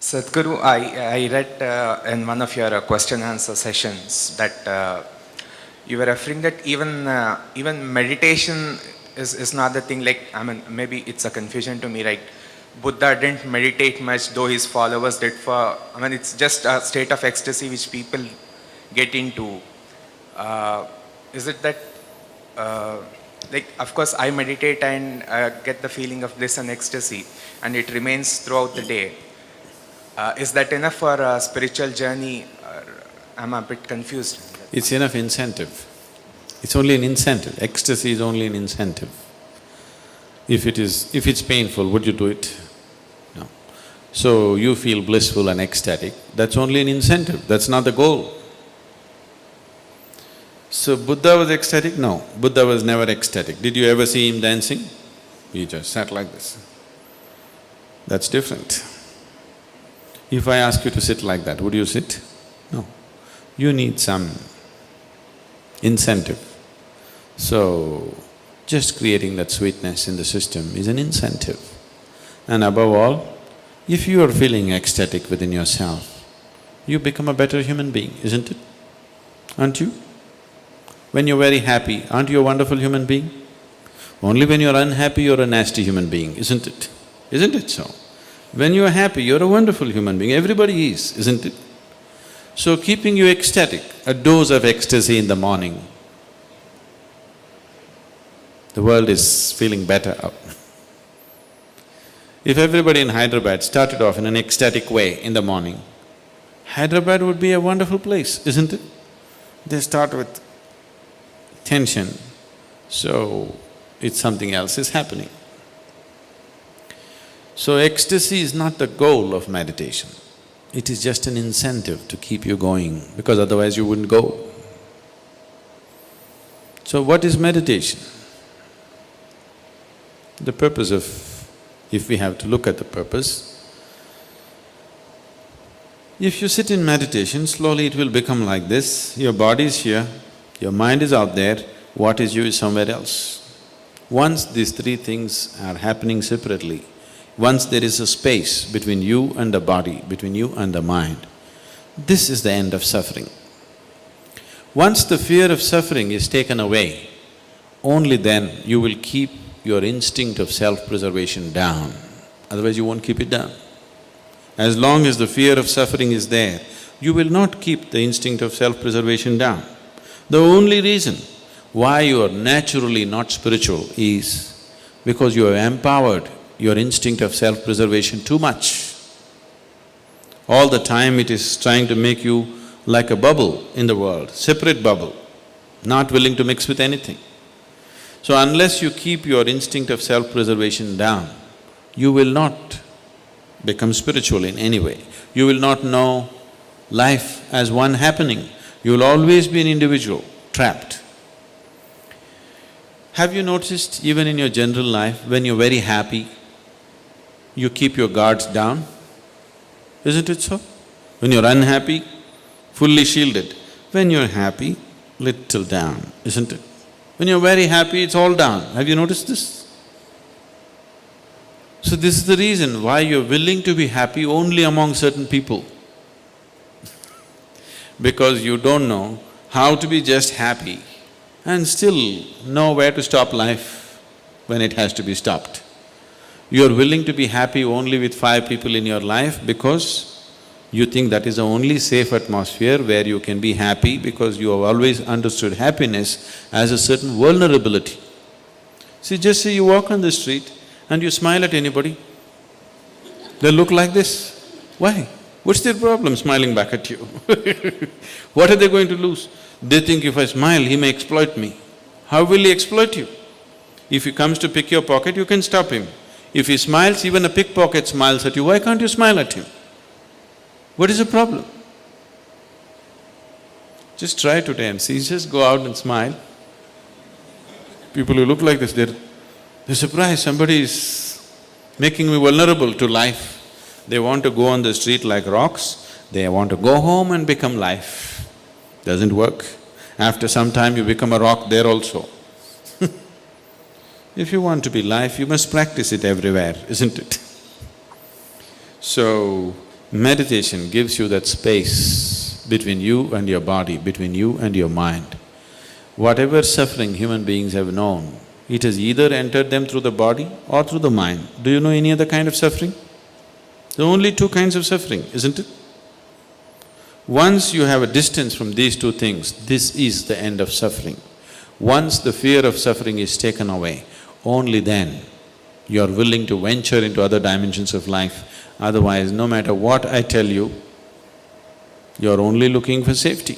Sadhguru, I read in one of your question answer sessions that you were referring that even meditation is not the thing. Like, I mean, maybe it's a confusion to me. Like, Buddha didn't meditate much, though his followers did. I mean, it's just a state of ecstasy which people get into. Uh, is it that? Uh, like, of course, I meditate and get the feeling of bliss and ecstasy, and it remains throughout the day. Is that enough for a spiritual journey? I'm a bit confused. It's enough incentive. It's only an incentive. Ecstasy is only an incentive. If it's painful, would you do it? No. So you feel blissful and ecstatic, that's only an incentive, that's not the goal. So Buddha was ecstatic? No, Buddha was never ecstatic. Did you ever see him dancing? He just sat like this. That's different. If I ask you to sit like that, would you sit? No. You need some incentive. So, just creating that sweetness in the system is an incentive. And above all, if you are feeling ecstatic within yourself, you become a better human being, isn't it? Aren't you? When you're very happy, aren't you a wonderful human being? Only when you're unhappy, you're a nasty human being, isn't it? Isn't it so? When you're happy, you're a wonderful human being, everybody is, isn't it? So keeping you ecstatic, a dose of ecstasy in the morning, the world is feeling better up. If everybody in Hyderabad started off in an ecstatic way in the morning, Hyderabad would be a wonderful place, isn't it? They start with tension, so it's something else is happening. So ecstasy is not the goal of meditation, it is just an incentive to keep you going, because otherwise you wouldn't go. So what is meditation? The purpose of… if we have to look at the purpose, if you sit in meditation, slowly it will become like this, your body is here, your mind is out there, what is you is somewhere else. Once these three things are happening separately, once there is a space between you and the body, between you and the mind, this is the end of suffering. Once the fear of suffering is taken away, only then you will keep your instinct of self-preservation down, otherwise you won't keep it down. As long as the fear of suffering is there, you will not keep the instinct of self-preservation down. The only reason why you are naturally not spiritual is because you have empowered your instinct of self-preservation too much. All the time it is trying to make you like a bubble in the world, separate bubble, not willing to mix with anything. So unless you keep your instinct of self-preservation down, you will not become spiritual in any way. You will not know life as one happening. You will always be an individual, trapped. Have you noticed even in your general life, when you're very happy, you keep your guards down? Isn't it so? When you're unhappy, fully shielded. When you're happy, little down, isn't it? When you're very happy, it's all down. Have you noticed this? So this is the reason why you're willing to be happy only among certain people. Because you don't know how to be just happy and still know where to stop life when it has to be stopped. You're willing to be happy only with 5 people in your life because you think that is the only safe atmosphere where you can be happy, because you have always understood happiness as a certain vulnerability. See, just say you walk on the street and you smile at anybody, they look like this. Why? What's their problem smiling back at you? What are they going to lose? They think if I smile, he may exploit me. How will he exploit you? If he comes to pick your pocket, you can stop him. If he smiles, even a pickpocket smiles at you, why can't you smile at him? What is the problem? Just try today and see, just go out and smile. People who look like this, they're surprised, somebody is making me vulnerable to life. They want to go on the street like rocks, they want to go home and become life. Doesn't work. After some time you become a rock there also. If you want to be life, you must practice it everywhere, isn't it? So, Meditation gives you that space between you and your body, between you and your mind. Whatever suffering human beings have known, it has either entered them through the body or through the mind. Do you know any other kind of suffering? There are only two kinds of suffering, isn't it? Once you have a distance from these two things, this is the end of suffering. Once the fear of suffering is taken away, only then you are willing to venture into other dimensions of life. Otherwise, no matter what I tell you, you are only looking for safety.